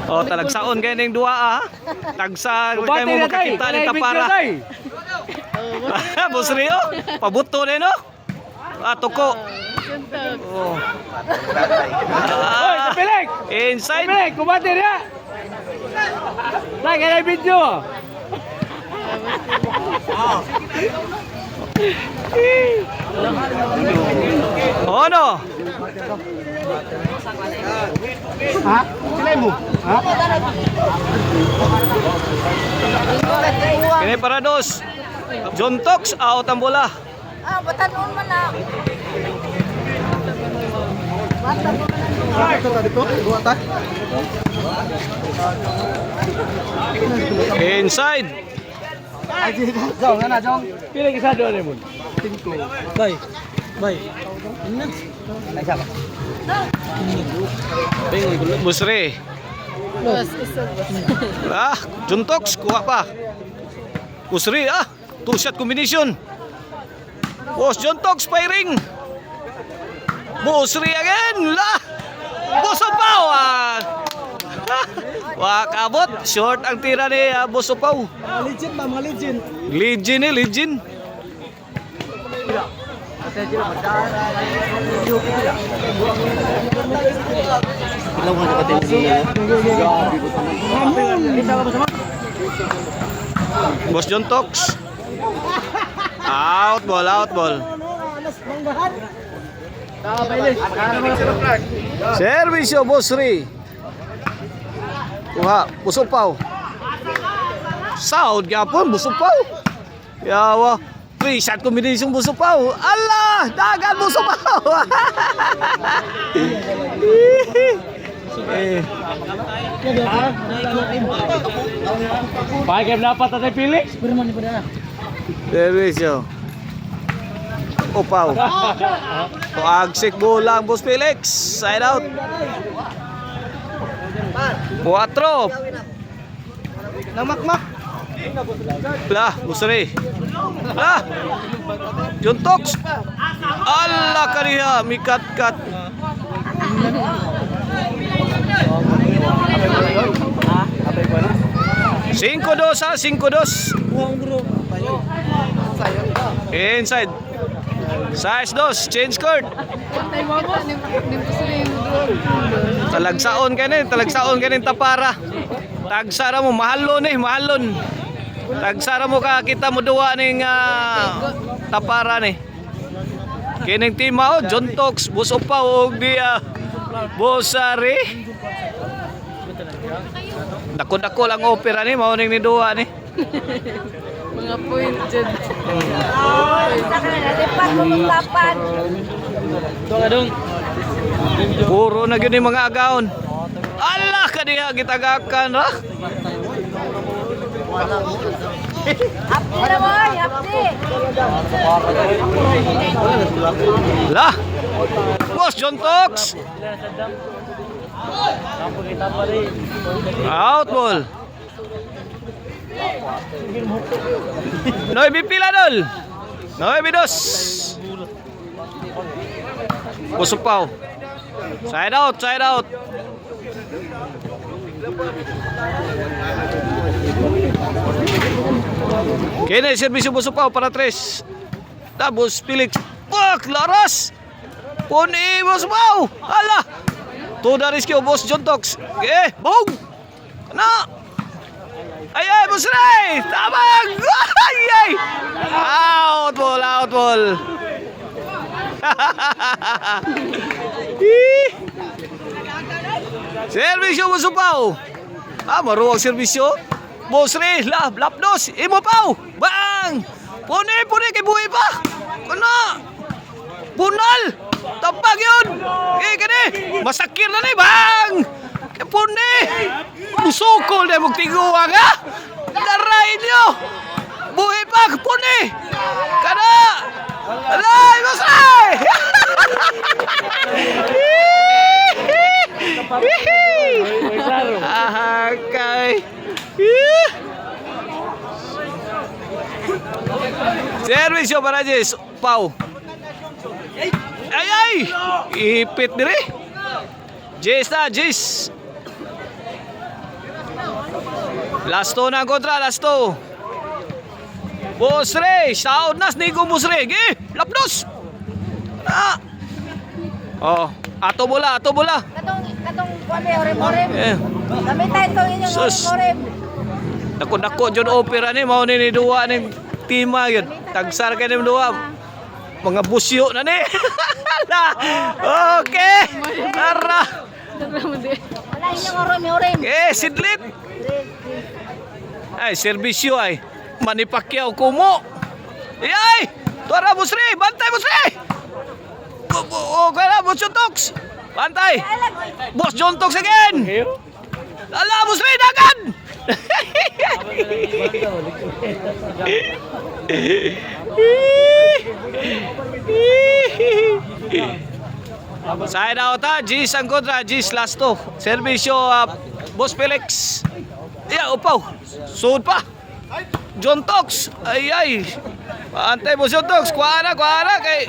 Oh, talagsaon kayo ng duwa ah. Tagsa kayo mo makakita ng tapara. Boss Rio, pabuto na no? Ah, tuko. Oh. Hoy, kapilig! Inside. Kapilig, kumate niya! Lagi na yung video. Oh, no? Ha? Silay mo? Ha? Kini para dos. John Tox out ang bola. Ah, batanon man na. Inside. Jong, na Jong. Pila ka doon mo? Bay. Bay. Ay siapa? Busre. Bos, isog bos. Ah, John Tox kuha pa. Busre ah. Two shot combination. Boss John Tox firing. Busre again. La. Bosopaw ah. Wakabot, short ang tira ni Bosopaw. Legend ba, mga legend? Legend ni legend. Boss John Tox. Out ball, out ball. Servisyo Boss Ri. Kuha, Bosopaw. Sound gyapon Bosopaw. Yawa. Three shot combination Bosopaw. Allah, dagan Bosopaw. Pakai dapat tadi pilih. Servisyo. Upaw. Agsik bola ang Boss Felix. Side out. 4. Namakmak. Lah, Busre. Lah. John Tox. Allah kariha mikat-kat. Cinco dos ha, 5-2. Inside. Size 2, change court. Talagsaon ka nin tapara. Tagsara mo, mahalon mahalon. Tagsara mo ka, kita mo duwa ning tapara ni. Kining tima o, John Tox, Bosopaw og di Bosari. Dako-dako lang opera ni, mao ning ni duwa ni. Mga point dyan. Lipat mo ng lapan. Puro na gyud ni mga agawon. Allah kadiha gitagakan ra. Hapdi na mo, hapdi. Lah. Boss John Tox. Out ball. Noy pila dol. Noy bidos. Bosopaw. Side out, side out. Kene servisyo Bosopaw para 3. Tapos Felix. Fuck, laras. Puni Bosopaw. Hala. Tuda riskyo Boss John Tox. Boom. Kana. Ay, Boss Ray! Tabang! Ay! Out ball, out ball. Servisyo Bosopaw. Maruwag servisyo. Boss Ray, lapdos. Imo paw. Bang! Puni kay buhay pa. Kana. Bunal. Tapag yun. Kani. Masakir na ni. Bang! Kay puni. Busukol na magtiguang ha. Daray nyo. Buhay pa. Puni. Kana. Alay, Boss Ray. Kay. Servisyo para Jess. Pau. Ay! Ipit dire. Jess na, Jess. Last 2 na ang kontra, last 2. Boss Ray, saod nas ni ko Boss Ray. Gi, lapdos. Ah. Oh, ato bola, ato bola. Katong kwame, orem-orem. Eh, Gamitan itong inyong Sus. orem-orem. dako jud opera ni mao ni duwa ning tima yun. Tagsar kay ning duwa. Mga busyo na ni. Okay. Tara. Wala inyong orem-orem. Sidlit. Ay, serbisyo ay. Manny Pacquiao kumo. Ay! Tara, Boss Ray! Bantay, Boss Ray! Kaya, Boss John Tox! Bantay! Boss John Tox again! Ala, Boss Ray, dagan! Side out ha, G's ang kontra, G's last 2. Servisyo, Boss Felix. Yeah, upaw. Suod pa. John Tox. Ay. Antay mo John Tox. Kuha na kay.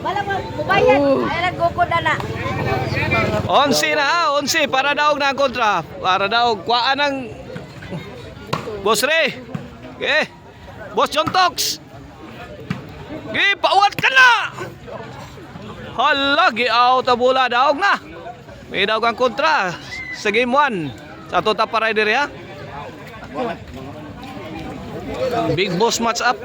Wala mo, bubayan. Ay, nagkukod na. 11 na ha, 11 para daog na ang kontra. Para daog. Kuha ng Boss Ray. Okay. Boss John Tox. Okay, pauwat ka na. Hala, gi-out ang bola. Daog na. May daog ang kontra sa game 1. Sa Tota Rider ha. Big boss match up.